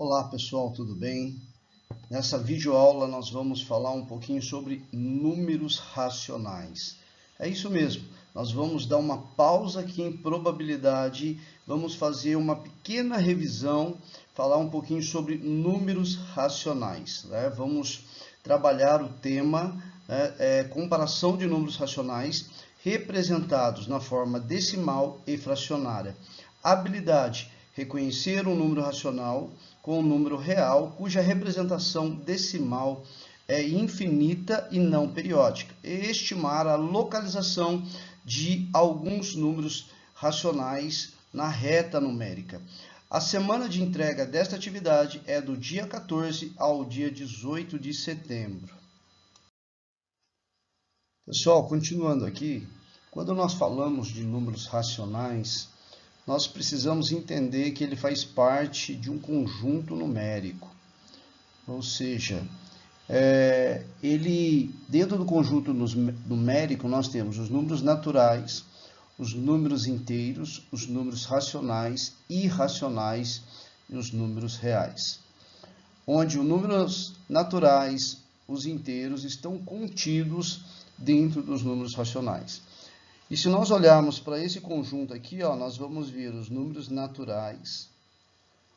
Olá pessoal, tudo bem? Nessa videoaula nós vamos falar um pouquinho sobre números racionais. É isso mesmo, nós vamos dar uma pausa aqui em probabilidade, vamos fazer uma pequena revisão, falar um pouquinho sobre números racionais, né? Vamos trabalhar o tema, comparação de números racionais representados na forma decimal e fracionária. Habilidade: reconhecer um número racional com um número real cuja representação decimal é infinita e não periódica, e estimar a localização de alguns números racionais na reta numérica. A semana de entrega desta atividade é do dia 14 ao dia 18 de setembro. Pessoal, continuando aqui, quando nós falamos de números racionais, nós precisamos entender que ele faz parte de um conjunto numérico. Ou seja, dentro do conjunto numérico, nós temos os números naturais, os números inteiros, os números racionais, irracionais e os números reais. Onde os números naturais, os inteiros, estão contidos dentro dos números racionais. E se nós olharmos para esse conjunto aqui, nós vamos ver os números naturais,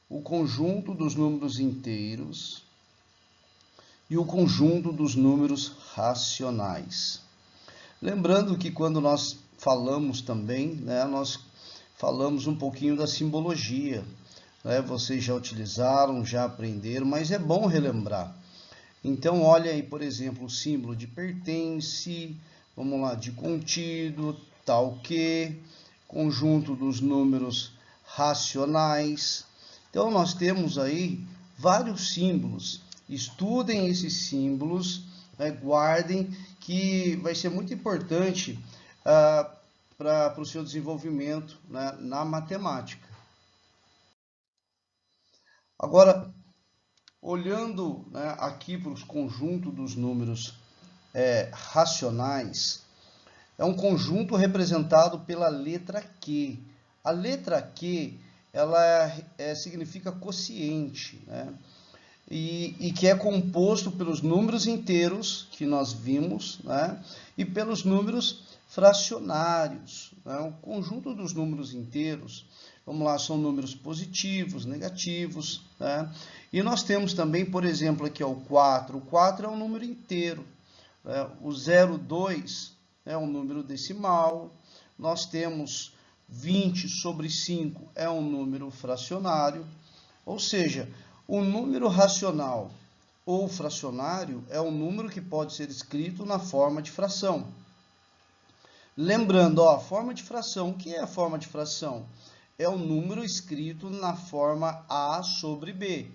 o conjunto dos números inteiros e o conjunto dos números racionais. Lembrando que quando nós falamos também, nós falamos um pouquinho da simbologia. Vocês já utilizaram, já aprenderam, mas é bom relembrar. Então, olha aí, por exemplo, o símbolo de pertence, vamos lá, de contido, tal que, conjunto dos números racionais. Então, nós temos aí vários símbolos. Estudem esses símbolos, guardem, que vai ser muito importante para o seu desenvolvimento na matemática. Agora, olhando aqui para os conjuntos dos números racionais, é um conjunto representado pela letra Q. A letra Q, ela significa quociente, e que é composto pelos números inteiros, que nós vimos, e pelos números fracionários. O conjunto dos números inteiros, vamos lá, são números positivos, negativos, e nós temos também, por exemplo, aqui o 4. O 4 é um número inteiro. O 0,2 é um número decimal. Nós temos 20 sobre 5 é um número fracionário. Ou seja, o número racional ou fracionário é um número que pode ser escrito na forma de fração. Lembrando, a forma de fração, o que é a forma de fração? É o número escrito na forma A sobre B.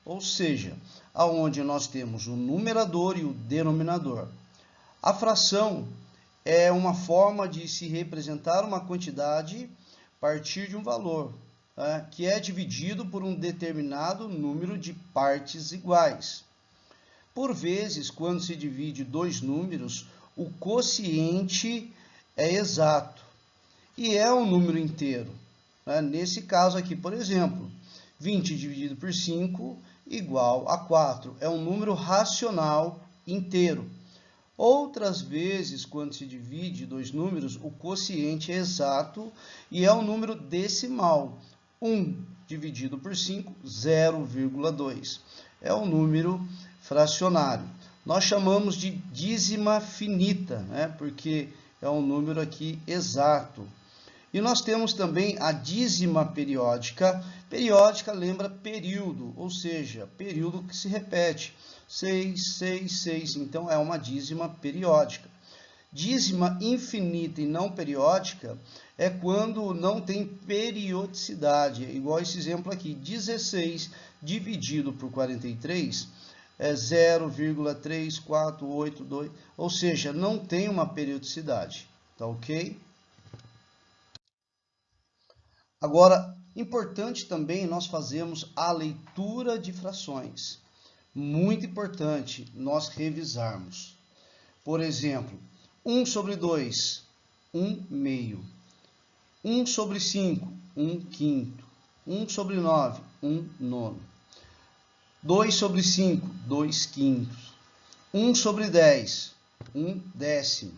Ou seja, aonde nós temos o numerador e o denominador. A fração é uma forma de se representar uma quantidade a partir de um valor, que é dividido por um determinado número de partes iguais. Por vezes, quando se divide dois números, o quociente é exato e é um número inteiro. Nesse caso aqui, por exemplo, 20 dividido por 5 igual a 4. É um número racional inteiro. Outras vezes, quando se divide dois números, o quociente é exato e é um número decimal. 1 dividido por 5, 0,2. É um número fracionário. Nós chamamos de dízima finita, porque é um número aqui exato. E nós temos também a dízima periódica. Periódica lembra período, ou seja, período que se repete. 6, 6, 6. Então, é uma dízima periódica. Dízima infinita e não periódica é quando não tem periodicidade. Igual esse exemplo aqui, 16 dividido por 43 é 0,3482. Ou seja, não tem uma periodicidade. Tá ok? Agora, importante também nós fazermos a leitura de frações. Muito importante nós revisarmos. Por exemplo, 1 sobre 2, 1 meio. 1 sobre 5, 1 quinto. 1 sobre 9, 1 nono. 2 sobre 5, 2 quintos. 1 sobre 10, 1 décimo.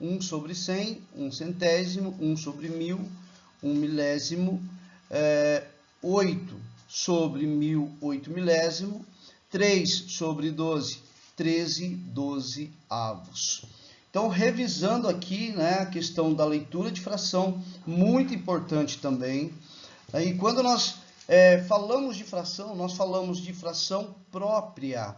1 sobre 100, 1 centésimo. 1 sobre 1000, 1 milésimo. 8 sobre 1000, 8 milésimo. 3 sobre 12, 13 dozeavos. Então, revisando aqui, né, a questão da leitura de fração, muito importante também. E quando nós falamos de fração, nós falamos de fração própria.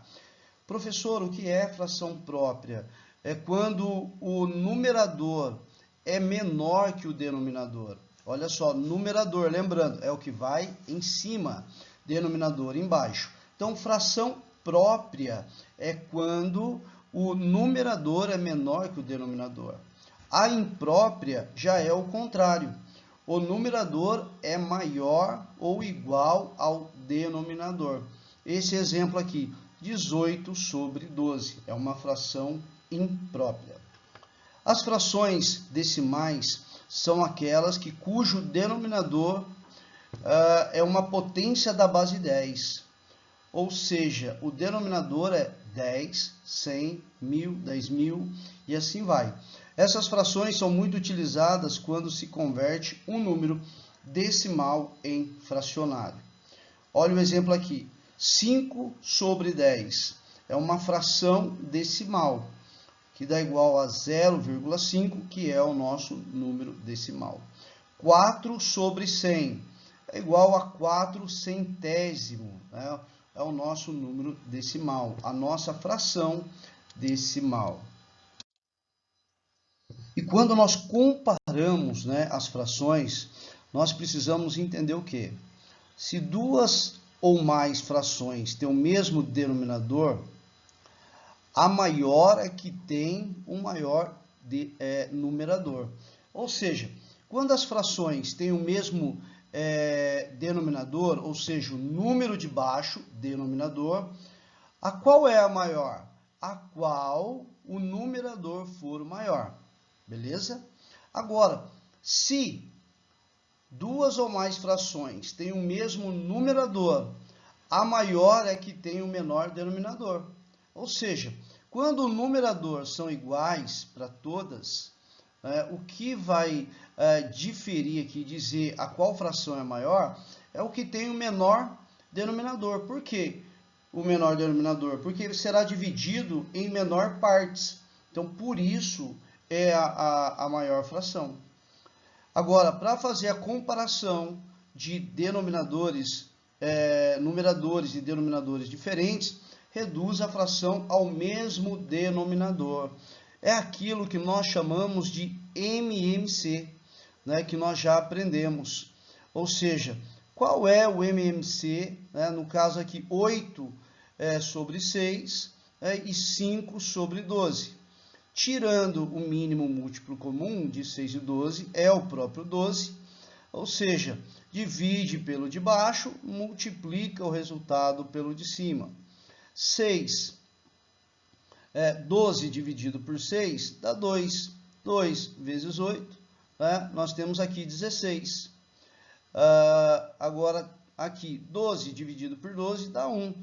Professor, o que é fração própria? É quando o numerador é menor que o denominador. Olha só, numerador, lembrando, é o que vai em cima, denominador embaixo. Então, fração própria é quando o numerador é menor que o denominador. A imprópria já é o contrário. O numerador é maior ou igual ao denominador. Esse exemplo aqui, 18 sobre 12, é uma fração imprópria. As frações decimais são aquelas cujo denominador é uma potência da base 10. Ou seja, o denominador é 10, 100, 1000, 10.000 e assim vai. Essas frações são muito utilizadas quando se converte um número decimal em fracionário. Olha o exemplo aqui. 5 sobre 10 é uma fração decimal, que dá igual a 0,5, que é o nosso número decimal. 4 sobre 100 é igual a 4 centésimo, né? É o nosso número decimal, a nossa fração decimal. E quando nós comparamos, né, as frações, nós precisamos entender o quê? Se duas ou mais frações têm o mesmo denominador, a maior é que tem um maior numerador. Ou seja, quando as frações têm o mesmo denominador, ou seja, o número de baixo, denominador, a qual é a maior? A qual o numerador for maior. Beleza? Agora, se duas ou mais frações têm o mesmo numerador, a maior é que tem o menor denominador. Ou seja, quando o numerador são iguais para todas, o que vai diferir aqui, dizer a qual fração é maior, é o que tem o menor denominador. Por quê o menor denominador? Porque ele será dividido em menor partes. Então, por isso, é a maior fração. Agora, para fazer a comparação de denominadores, numeradores e denominadores diferentes, reduz a fração ao mesmo denominador. É aquilo que nós chamamos de MMC, né, que nós já aprendemos. Ou seja, qual é o MMC? No caso aqui, 8 sobre 6 e 5 sobre 12. Tirando o mínimo múltiplo comum de 6 e 12, é o próprio 12. Ou seja, divide pelo de baixo, multiplica o resultado pelo de cima. 12 dividido por 6 dá 2. 2 vezes 8, nós temos aqui 16. Agora, aqui, 12 dividido por 12 dá 1.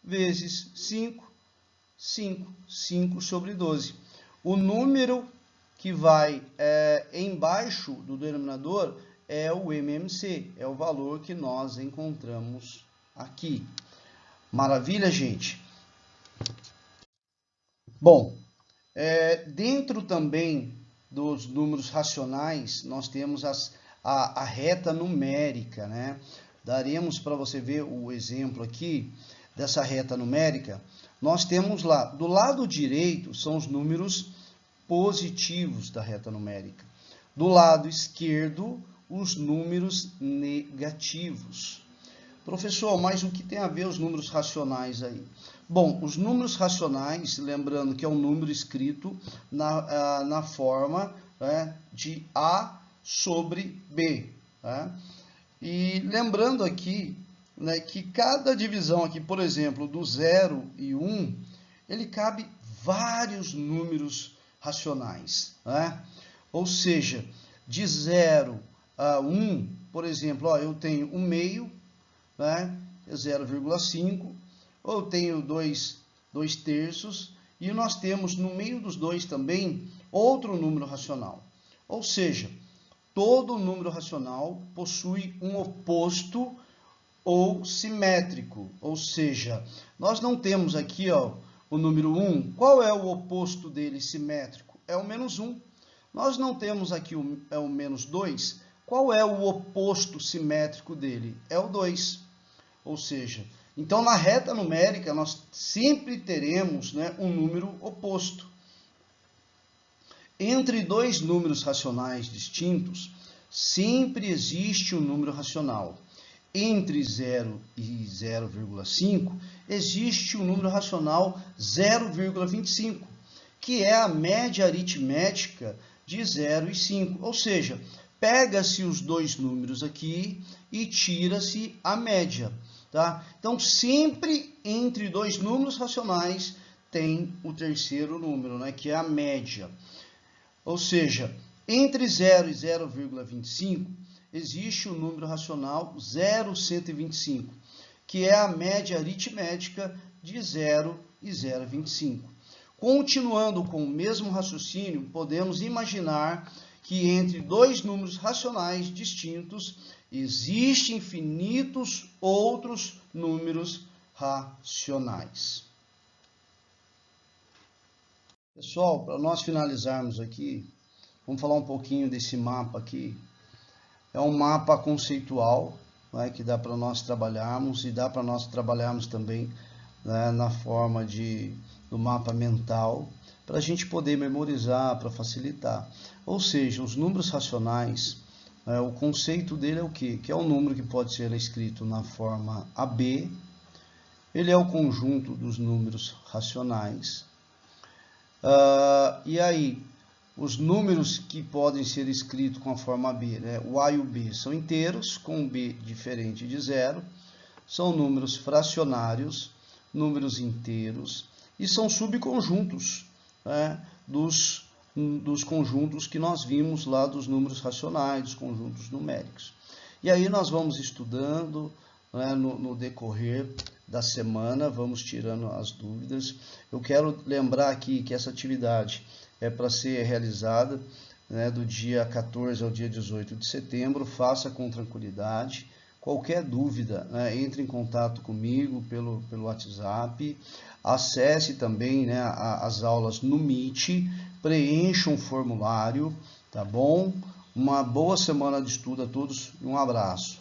Vezes 5, 5. 5 sobre 12. O número que vai embaixo do denominador é o MMC, é o valor que nós encontramos aqui. Maravilha, gente? Bom, dentro também dos números racionais, nós temos a reta numérica, né? Daremos para você ver o exemplo aqui dessa reta numérica. Nós temos lá, do lado direito, são os números positivos da reta numérica. Do lado esquerdo, os números negativos. Professor, mas o que tem a ver os números racionais aí? Bom, os números racionais, lembrando que é um número escrito na forma de A sobre B. E lembrando aqui que cada divisão aqui, por exemplo, do 0 e 1, ele cabe vários números racionais. Ou seja, de 0 a 1, por exemplo, eu tenho 1 meio, 0,5, ou eu tenho 2 terços, e nós temos no meio dos dois também outro número racional. Ou seja, todo número racional possui um oposto ou simétrico. Ou seja, nós não temos aqui o número 1. Qual é o oposto dele simétrico? É o menos 1. Nós não temos aqui o menos 2. Qual é o oposto simétrico dele? É o 2. Ou seja, então na reta numérica nós sempre teremos, né, um número oposto. Entre dois números racionais distintos, sempre existe um número racional. Entre 0 e 0,5, existe um número racional 0,25, que é a média aritmética de 0 e 5. Ou seja, pega-se os dois números aqui e tira-se a média. Tá? Então, sempre entre dois números racionais tem o terceiro número, né, que é a média. Ou seja, entre 0 e 0,25, existe o número racional 0,125, que é a média aritmética de 0 e 0,25. Continuando com o mesmo raciocínio, podemos imaginar que entre dois números racionais distintos, existem infinitos outros números racionais. Pessoal, para nós finalizarmos aqui, vamos falar um pouquinho desse mapa aqui. É um mapa conceitual, né, que dá para nós trabalharmos, e dá para nós trabalharmos também, né, na forma do mapa mental, para a gente poder memorizar, para facilitar. Ou seja, os números racionais, o conceito dele é o quê? Que é um número que pode ser escrito na forma AB, ele é o conjunto dos números racionais. E aí, os números que podem ser escritos com a forma B, né? O A e o B são inteiros, com B diferente de zero, são números fracionários, números inteiros, e são subconjuntos, né, dos conjuntos que nós vimos lá dos números racionais, dos conjuntos numéricos. E aí nós vamos estudando, né, no decorrer da semana, vamos tirando as dúvidas. Eu quero lembrar aqui que essa atividade é para ser realizada, né, do dia 14 ao dia 18 de setembro. Faça com tranquilidade. Qualquer dúvida, né, entre em contato comigo pelo WhatsApp. Acesse também, né, as aulas no Meet. Preencha um formulário, tá bom? Uma boa semana de estudo a todos e um abraço.